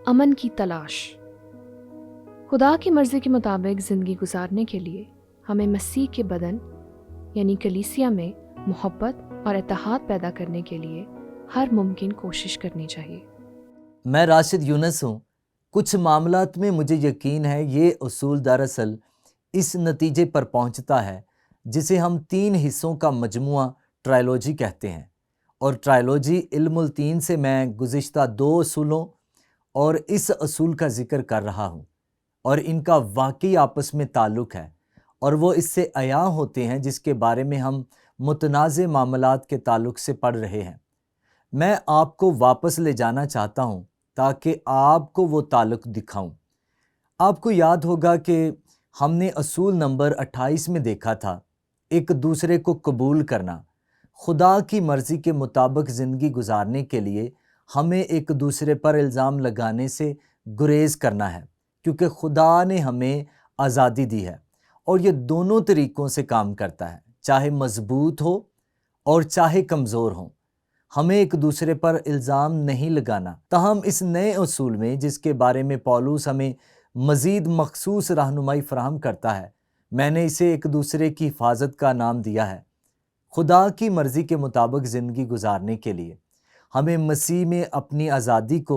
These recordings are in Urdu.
امن کی تلاش۔ خدا کی مرضی کے مطابق زندگی گزارنے کے لیے ہمیں مسیح کے بدن یعنی کلیسیا میں محبت اور اتحاد پیدا کرنے کے لیے ہر ممکن کوشش کرنی چاہیے۔ میں راشد یونس ہوں۔ کچھ معاملات میں مجھے یقین ہے یہ اصول دراصل اس نتیجے پر پہنچتا ہے جسے ہم 3 حصوں کا مجموعہ ٹرائلوجی کہتے ہیں، اور ٹرائلوجی علم التین سے میں گزشتہ 2 اصولوں اور اس اصول کا ذکر کر رہا ہوں، اور ان کا واقعی آپس میں تعلق ہے، اور وہ اس سے عیاں ہوتے ہیں جس کے بارے میں ہم متنازع معاملات کے تعلق سے پڑھ رہے ہیں۔ میں آپ کو واپس لے جانا چاہتا ہوں تاکہ آپ کو وہ تعلق دکھاؤں۔ آپ کو یاد ہوگا کہ ہم نے اصول نمبر 28 میں دیکھا تھا، ایک دوسرے کو قبول کرنا۔ خدا کی مرضی کے مطابق زندگی گزارنے کے لیے ہمیں ایک دوسرے پر الزام لگانے سے گریز کرنا ہے، کیونکہ خدا نے ہمیں آزادی دی ہے، اور یہ دونوں طریقوں سے کام کرتا ہے، چاہے مضبوط ہو اور چاہے کمزور ہو۔ ہمیں ایک دوسرے پر الزام نہیں لگانا۔ تاہم اس نئے اصول میں جس کے بارے میں پولس ہمیں مزید مخصوص رہنمائی فراہم کرتا ہے، میں نے اسے ایک دوسرے کی حفاظت کا نام دیا ہے۔ خدا کی مرضی کے مطابق زندگی گزارنے کے لیے ہمیں مسیح میں اپنی آزادی کو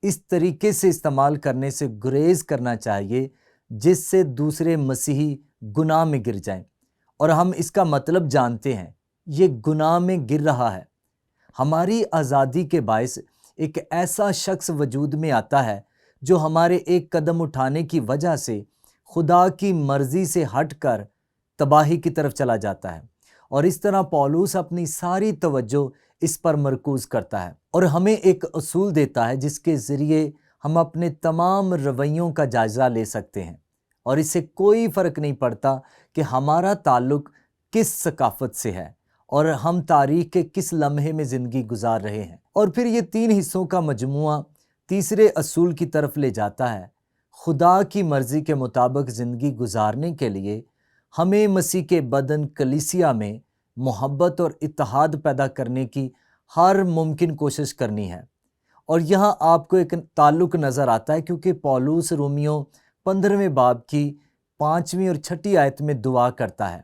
اس طریقے سے استعمال کرنے سے گریز کرنا چاہیے جس سے دوسرے مسیحی گناہ میں گر جائیں، اور ہم اس کا مطلب جانتے ہیں، یہ گناہ میں گر رہا ہے۔ ہماری آزادی کے باعث ایک ایسا شخص وجود میں آتا ہے جو ہمارے ایک قدم اٹھانے کی وجہ سے خدا کی مرضی سے ہٹ کر تباہی کی طرف چلا جاتا ہے، اور اس طرح پولس اپنی ساری توجہ اس پر مرکوز کرتا ہے اور ہمیں ایک اصول دیتا ہے جس کے ذریعے ہم اپنے تمام رویوں کا جائزہ لے سکتے ہیں، اور اس سے کوئی فرق نہیں پڑتا کہ ہمارا تعلق کس ثقافت سے ہے اور ہم تاریخ کے کس لمحے میں زندگی گزار رہے ہیں۔ اور پھر یہ 3 حصوں کا مجموعہ تیسرے اصول کی طرف لے جاتا ہے۔ خدا کی مرضی کے مطابق زندگی گزارنے کے لیے ہمیں مسیح کے بدن کلیسیا میں محبت اور اتحاد پیدا کرنے کی ہر ممکن کوشش کرنی ہے۔ اور یہاں آپ کو ایک تعلق نظر آتا ہے، کیونکہ پولس رومیوں 15ویں باب کی 5ویں اور 6 آیت میں دعا کرتا ہے۔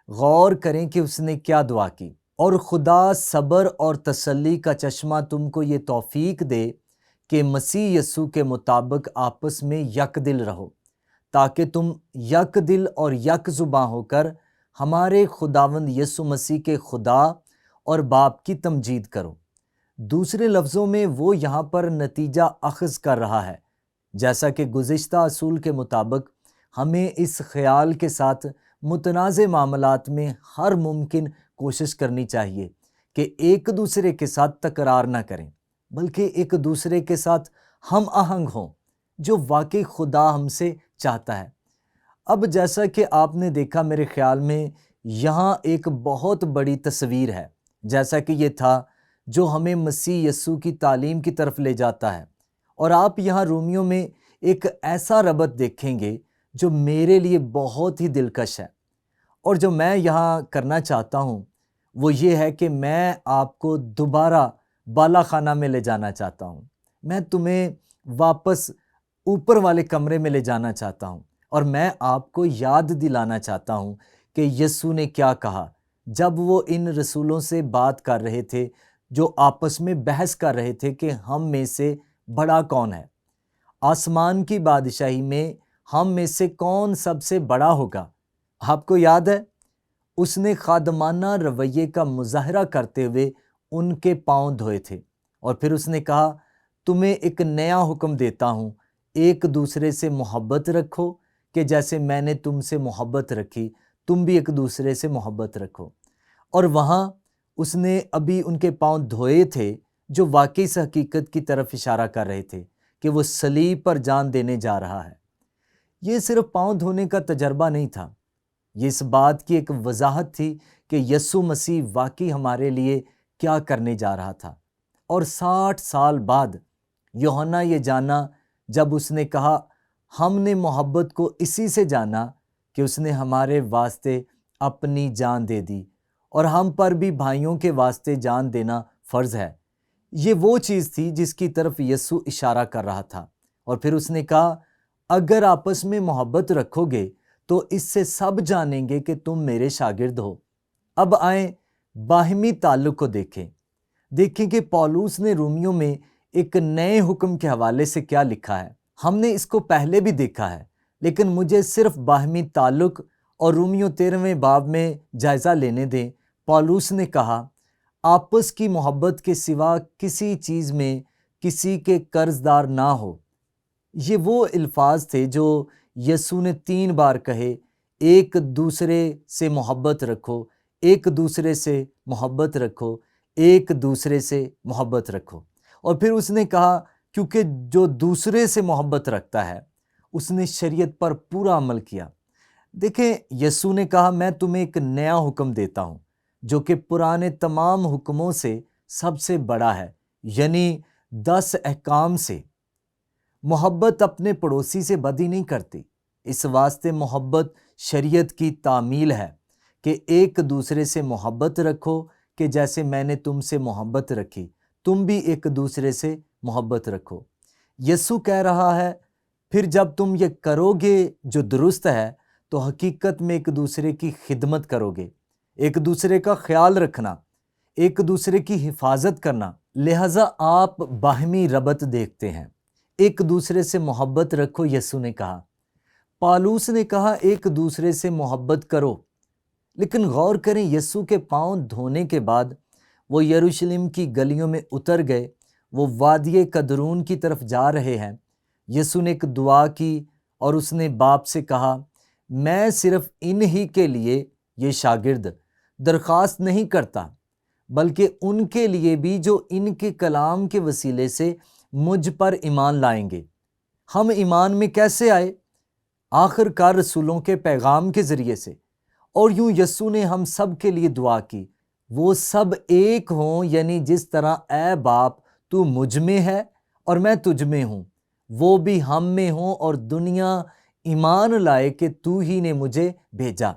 غور کریں کہ اس نے کیا دعا کی۔ اور خدا صبر اور تسلی کا چشمہ تم کو یہ توفیق دے کہ مسیح یسوع کے مطابق آپس میں یک دل رہو، تاکہ تم یک دل اور یک زباں ہو کر ہمارے خداوند یسوع مسیح کے خدا اور باپ کی تمجید کرو۔ دوسرے لفظوں میں وہ یہاں پر نتیجہ اخذ کر رہا ہے، جیسا کہ گزشتہ اصول کے مطابق ہمیں اس خیال کے ساتھ متنازع معاملات میں ہر ممکن کوشش کرنی چاہیے کہ ایک دوسرے کے ساتھ تکرار نہ کریں، بلکہ ایک دوسرے کے ساتھ ہم آہنگ ہوں، جو واقعی خدا ہم سے چاہتا ہے۔ اب جیسا کہ آپ نے دیکھا، میرے خیال میں یہاں ایک بہت بڑی تصویر ہے، جیسا کہ یہ تھا جو ہمیں مسیح یسوع کی تعلیم کی طرف لے جاتا ہے، اور آپ یہاں رومیوں میں ایک ایسا ربط دیکھیں گے جو میرے لیے بہت ہی دلکش ہے، اور جو میں یہاں کرنا چاہتا ہوں وہ یہ ہے کہ میں آپ کو دوبارہ بالا خانہ میں لے جانا چاہتا ہوں۔ میں تمہیں واپس اوپر والے کمرے میں لے جانا چاہتا ہوں، اور میں آپ کو یاد دلانا چاہتا ہوں کہ یسوع نے کیا کہا جب وہ ان رسولوں سے بات کر رہے تھے جو آپس میں بحث کر رہے تھے کہ ہم میں سے بڑا کون ہے، آسمان کی بادشاہی میں ہم میں سے کون سب سے بڑا ہوگا۔ آپ کو یاد ہے، اس نے خادمانہ رویے کا مظاہرہ کرتے ہوئے ان کے پاؤں دھوئے تھے، اور پھر اس نے کہا، تمہیں ایک نیا حکم دیتا ہوں، ایک دوسرے سے محبت رکھو کہ جیسے میں نے تم سے محبت رکھی تم بھی ایک دوسرے سے محبت رکھو۔ اور وہاں اس نے ابھی ان کے پاؤں دھوئے تھے جو واقعی اس حقیقت کی طرف اشارہ کر رہے تھے کہ وہ صلیب پر جان دینے جا رہا ہے۔ یہ صرف پاؤں دھونے کا تجربہ نہیں تھا، یہ اس بات کی ایک وضاحت تھی کہ یسوع مسیح واقعی ہمارے لیے کیا کرنے جا رہا تھا۔ اور 60 سال بعد یوحنا یہ جانا جب اس نے کہا، ہم نے محبت کو اسی سے جانا کہ اس نے ہمارے واسطے اپنی جان دے دی، اور ہم پر بھی بھائیوں کے واسطے جان دینا فرض ہے۔ یہ وہ چیز تھی جس کی طرف یسوع اشارہ کر رہا تھا، اور پھر اس نے کہا اگر آپس میں محبت رکھو گے تو اس سے سب جانیں گے کہ تم میرے شاگرد ہو۔ اب آئیں باہمی تعلق کو دیکھیں کہ پولوس نے رومیوں میں ایک نئے حکم کے حوالے سے کیا لکھا ہے۔ ہم نے اس کو پہلے بھی دیکھا ہے، لیکن مجھے صرف باہمی تعلق اور رومیوں 13ویں باب میں جائزہ لینے دیں۔ پولوس نے کہا آپس کی محبت کے سوا کسی چیز میں کسی کے قرض دار نہ ہو۔ یہ وہ الفاظ تھے جو یسوع نے 3 بار کہے، ایک دوسرے سے محبت رکھو، ایک دوسرے سے محبت رکھو، ایک دوسرے سے محبت رکھو۔ اور پھر اس نے کہا کیونکہ جو دوسرے سے محبت رکھتا ہے اس نے شریعت پر پورا عمل کیا۔ دیکھیں یسوع نے کہا میں تمہیں ایک نیا حکم دیتا ہوں جو کہ پرانے تمام حکموں سے سب سے بڑا ہے، یعنی 10 احکام سے۔ محبت اپنے پڑوسی سے بدی نہیں کرتی، اس واسطے محبت شریعت کی تعمیل ہے کہ ایک دوسرے سے محبت رکھو کہ جیسے میں نے تم سے محبت رکھی تم بھی ایک دوسرے سے محبت رکھو۔ یسوع کہہ رہا ہے پھر جب تم یہ کرو گے جو درست ہے تو حقیقت میں ایک دوسرے کی خدمت کرو گے، ایک دوسرے کا خیال رکھنا، ایک دوسرے کی حفاظت کرنا۔ لہٰذا آپ باہمی ربط دیکھتے ہیں، ایک دوسرے سے محبت رکھو۔ یسوع نے کہا، پالوس نے کہا ایک دوسرے سے محبت کرو، لیکن غور کریں یسوع کے پاؤں دھونے کے بعد وہ یروشلم کی گلیوں میں اتر گئے، وہ وادی قدرون کی طرف جا رہے ہیں۔ یسوع نے ایک دعا کی اور اس نے باپ سے کہا میں صرف ان ہی کے لیے یہ شاگرد درخواست نہیں کرتا بلکہ ان کے لیے بھی جو ان کے کلام کے وسیلے سے مجھ پر ایمان لائیں گے۔ ہم ایمان میں کیسے آئے؟ آخر کار رسولوں کے پیغام کے ذریعے سے۔ اور یوں یسوع نے ہم سب کے لیے دعا کی وہ سب ایک ہوں، یعنی جس طرح اے باپ تو مجھ میں ہے اور میں تجھ میں ہوں، وہ بھی ہم میں ہوں اور دنیا ایمان لائے کہ تو ہی نے مجھے بھیجا۔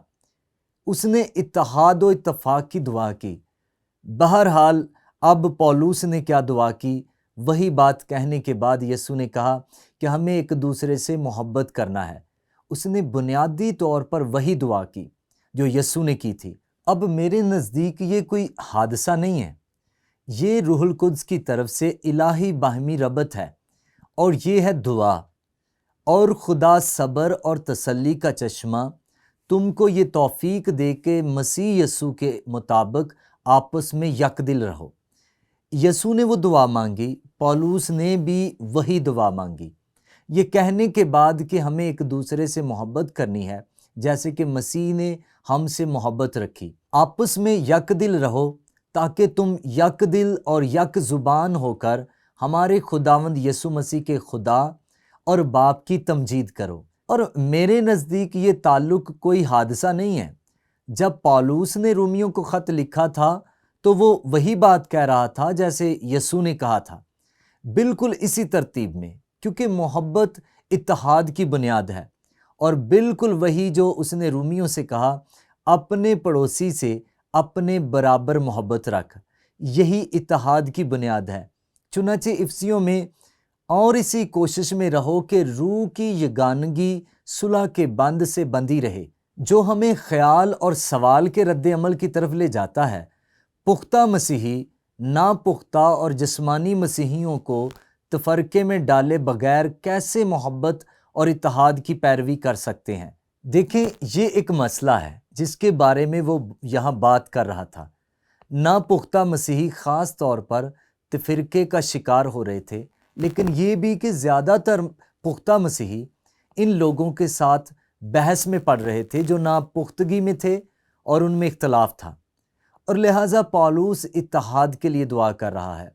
اس نے اتحاد و اتفاق کی دعا کی۔ بہرحال اب پولوس نے کیا دعا کی؟ وہی بات کہنے کے بعد یسوع نے کہا کہ ہمیں ایک دوسرے سے محبت کرنا ہے۔ اس نے بنیادی طور پر وہی دعا کی جو یسوع نے کی تھی۔ اب میرے نزدیک یہ کوئی حادثہ نہیں ہے، یہ روح القدس کی طرف سے الہی باہمی ربط ہے، اور یہ ہے دعا۔ اور خدا صبر اور تسلی کا چشمہ تم کو یہ توفیق دے کہ مسیح یسوع کے مطابق آپس میں یک دل رہو۔ یسوع نے وہ دعا مانگی، پولوس نے بھی وہی دعا مانگی، یہ کہنے کے بعد کہ ہمیں ایک دوسرے سے محبت کرنی ہے جیسے کہ مسیح نے ہم سے محبت رکھی۔ آپس میں یک دل رہو تاکہ تم یک دل اور یک زبان ہو کر ہمارے خداوند یسوع مسیح کے خدا اور باپ کی تمجید کرو۔ اور میرے نزدیک یہ تعلق کوئی حادثہ نہیں ہے۔ جب پولوس نے رومیوں کو خط لکھا تھا تو وہ وہی بات کہہ رہا تھا جیسے یسوع نے کہا تھا، بالکل اسی ترتیب میں، کیونکہ محبت اتحاد کی بنیاد ہے، اور بالکل وہی جو اس نے رومیوں سے کہا اپنے پڑوسی سے اپنے برابر محبت رکھ، یہی اتحاد کی بنیاد ہے۔ چنانچہ افسیوں میں اور اسی کوشش میں رہو کہ روح کی یگانگی صلح کے بند سے بندھی رہے، جو ہمیں خیال اور سوال کے رد عمل کی طرف لے جاتا ہے۔ پختہ مسیحی ناپختہ اور جسمانی مسیحیوں کو تفرقے میں ڈالے بغیر کیسے محبت اور اتحاد کی پیروی کر سکتے ہیں؟ دیکھیں یہ ایک مسئلہ ہے جس کے بارے میں وہ یہاں بات کر رہا تھا۔ ناپختہ مسیحی خاص طور پر تفرقے کا شکار ہو رہے تھے، لیکن یہ بھی کہ زیادہ تر پختہ مسیحی ان لوگوں کے ساتھ بحث میں پڑ رہے تھے جو ناپختگی میں تھے اور ان میں اختلاف تھا، اور لہٰذا پولوس اتحاد کے لیے دعا کر رہا ہے،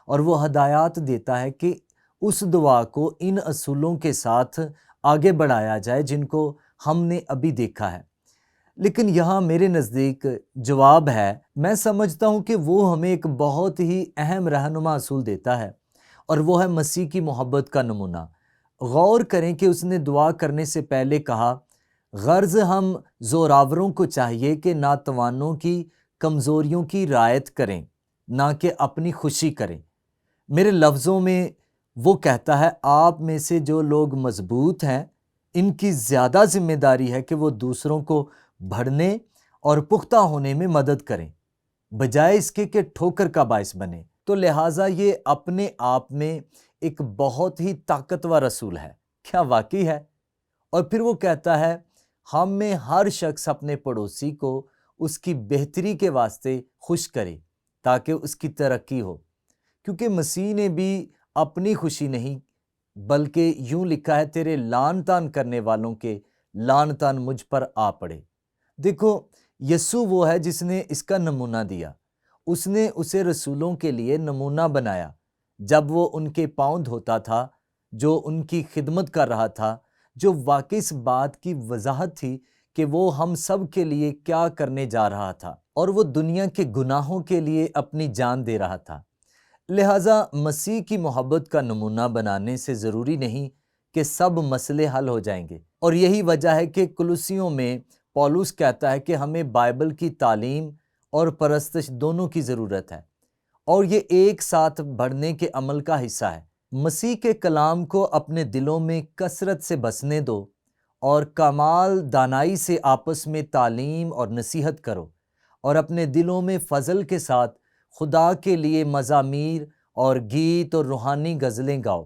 اور وہ ہدایات دیتا ہے کہ اس دعا کو ان اصولوں کے ساتھ آگے بڑھایا جائے جن کو ہم نے ابھی دیکھا ہے۔ لیکن یہاں میرے نزدیک جواب ہے، میں سمجھتا ہوں کہ وہ ہمیں ایک بہت ہی اہم رہنما اصول دیتا ہے، اور وہ ہے مسیح کی محبت کا نمونہ۔ غور کریں کہ اس نے دعا کرنے سے پہلے کہا، غرض ہم زوراوروں کو چاہیے کہ ناتوانوں کی کمزوریوں کی رعایت کریں، نہ کہ اپنی خوشی کریں۔ میرے لفظوں میں وہ کہتا ہے آپ میں سے جو لوگ مضبوط ہیں ان کی زیادہ ذمہ داری ہے کہ وہ دوسروں کو بڑھنے اور پختہ ہونے میں مدد کریں بجائے اس کے کہ ٹھوکر کا باعث بنے۔ تو لہٰذا یہ اپنے آپ میں ایک بہت ہی طاقتور رسول ہے۔ کیا واقعی ہے؟ اور پھر وہ کہتا ہے ہم میں ہر شخص اپنے پڑوسی کو اس کی بہتری کے واسطے خوش کرے تاکہ اس کی ترقی ہو، کیونکہ مسیح نے بھی اپنی خوشی نہیں بلکہ یوں لکھا ہے تیرے لعن طعن کرنے والوں کے لعن طعن مجھ پر آ پڑے۔ دیکھو یسوع وہ ہے جس نے اس کا نمونہ دیا، اس نے اسے رسولوں کے لیے نمونہ بنایا جب وہ ان کے پاؤں دھوتا تھا، جو ان کی خدمت کر رہا تھا، جو واقعی اس بات کی وضاحت تھی کہ وہ ہم سب کے لیے کیا کرنے جا رہا تھا، اور وہ دنیا کے گناہوں کے لیے اپنی جان دے رہا تھا۔ لہٰذا مسیح کی محبت کا نمونہ بنانے سے ضروری نہیں کہ سب مسئلے حل ہو جائیں گے، اور یہی وجہ ہے کہ کولوسیوں میں پولس کہتا ہے کہ ہمیں بائبل کی تعلیم اور پرستش دونوں کی ضرورت ہے، اور یہ ایک ساتھ بڑھنے کے عمل کا حصہ ہے۔ مسیح کے کلام کو اپنے دلوں میں کثرت سے بسنے دو اور کمال دانائی سے آپس میں تعلیم اور نصیحت کرو، اور اپنے دلوں میں فضل کے ساتھ خدا کے لیے مزامیر اور گیت اور روحانی غزلیں گاؤ،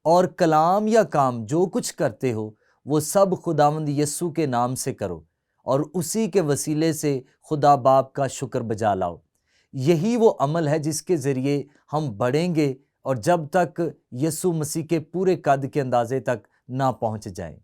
اور کلام یا کام جو کچھ کرتے ہو وہ سب خداوند یسوع کے نام سے کرو، اور اسی کے وسیلے سے خدا باپ کا شکر بجا لاؤ۔ یہی وہ عمل ہے جس کے ذریعے ہم بڑھیں گے اور جب تک یسوع مسیح کے پورے قد کے اندازے تک نہ پہنچ جائیں۔